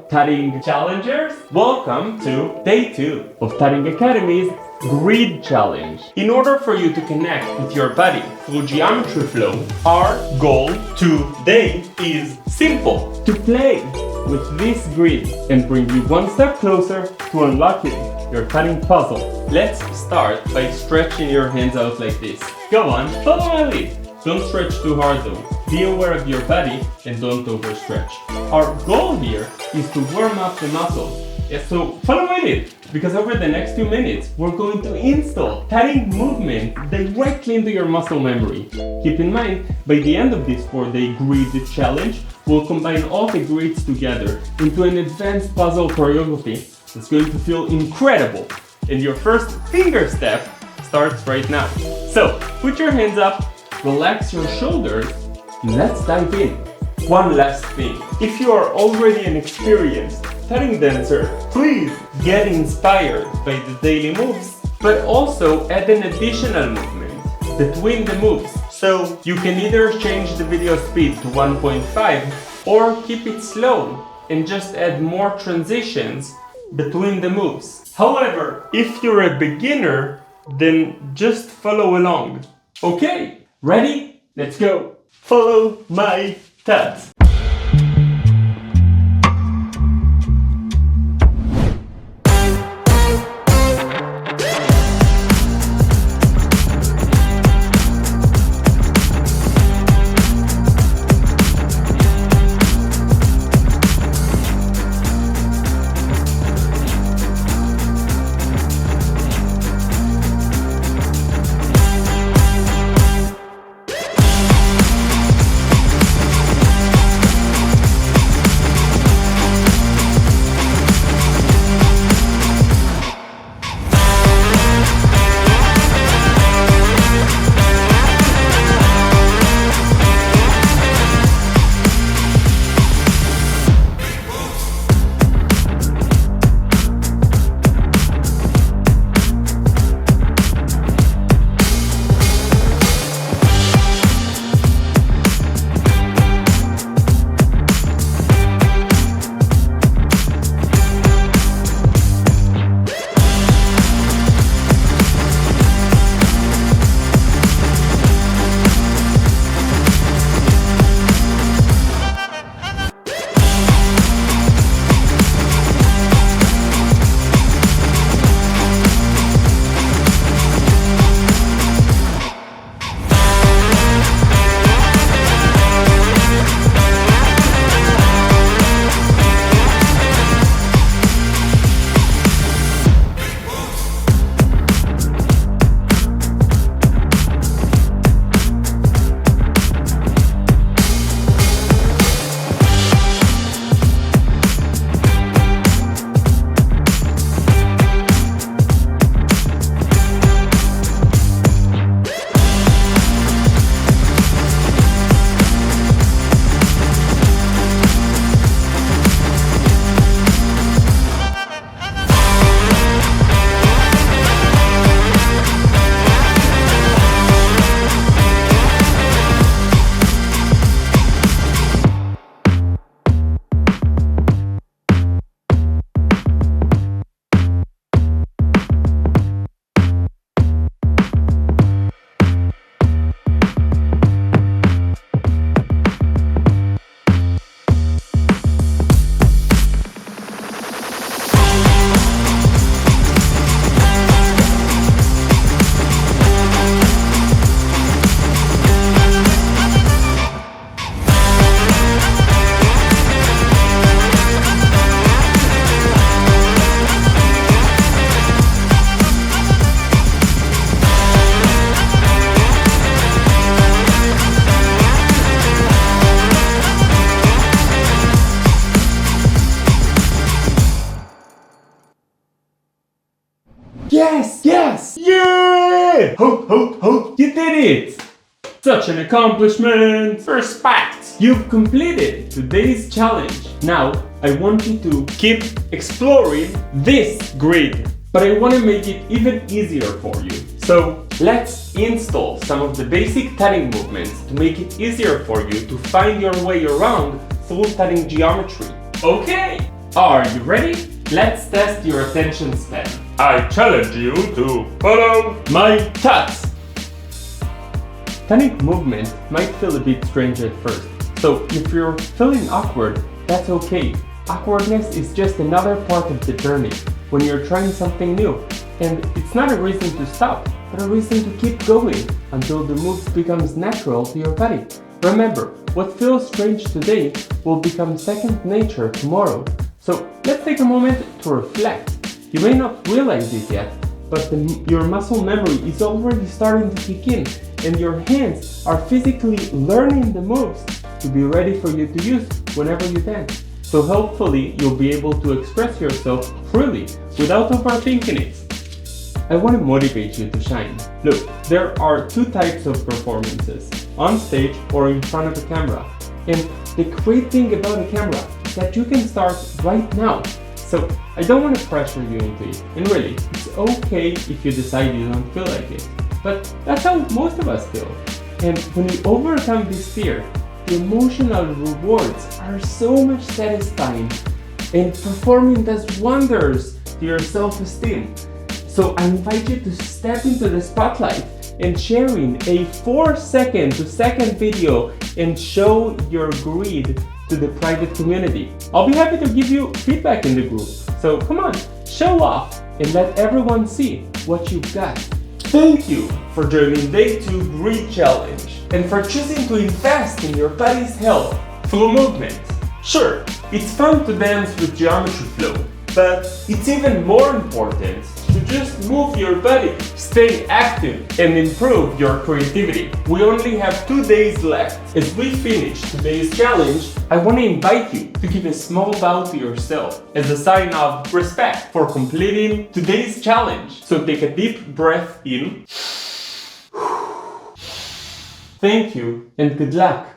Tutting challengers? Welcome to day 2 of Tutting Academy's Grid Challenge. In order for you to connect with your body through geometry flow, our goal today is simple: to play with this grid and bring you one step closer to unlocking your tutting puzzle. Let's start by stretching your hands out like this. Go on, follow my lead. Don't stretch too hard though. Be aware of your body and don't overstretch. Our goal here is to warm up the muscles. Yeah, so follow my lead, because over the next 2 minutes, we're going to install tutting movement directly into your muscle memory. Keep in mind, by the end of this 4-day grid challenge, we'll combine all the grids together into an advanced puzzle choreography that's going to feel incredible. And your first finger step starts right now. So, put your hands up, relax your shoulders, and let's dive in. One last thing. If you are already an experienced tutting dancer, please get inspired by the daily moves, but also add an additional movement between the moves. So you can either change the video speed to 1.5 or keep it slow and just add more transitions between the moves. However, if you're a beginner, then just follow along. Okay, ready? Let's go. Follow my tuts. Yes! Yes! Yeah! Ho, ho, ho! You did it! Such an accomplishment! Respect! You've completed today's challenge. Now, I want you to keep exploring this grid, but I want to make it even easier for you. So, let's install some of the basic tutting movements to make it easier for you to find your way around through tutting geometry. Okay, Are you ready? Let's test your attention span. I challenge you to follow my thoughts. Tutting movement might feel a bit strange at first, so if you're feeling awkward, that's okay. Awkwardness is just another part of the journey when you're trying something new, and it's not a reason to stop, but a reason to keep going until the move becomes natural to your body. Remember, what feels strange today will become second nature tomorrow. So let's take a moment to reflect. You may not realize it yet, but your muscle memory is already starting to kick in, and your hands are physically learning the moves to be ready for you to use whenever you dance. So hopefully you'll be able to express yourself freely without overthinking it. I want to motivate you to shine. Look, there are two types of performances, on stage or in front of a camera. And the great thing about a camera is that you can start right now. So I don't want to pressure you into it. And really, it's okay if you decide you don't feel like it. But that's how most of us feel. And when you overcome this fear, the emotional rewards are so much satisfying, and performing does wonders to your self-esteem. So I invite you to step into the spotlight and sharing a 4-second to second video and show your grid to the private community. I'll be happy to give you feedback in the group. So come on, show off and let everyone see what you've got. Thank you for joining Day 2 Grid Challenge and for choosing to invest in your body's health through movement. Sure, it's fun to dance with geometry flow, but it's even more important to just move your body, stay active, and improve your creativity. We only have 2 days left. As we finish today's challenge, I want to invite you to give a small bow to yourself as a sign of respect for completing today's challenge. So take a deep breath in. Thank you and good luck.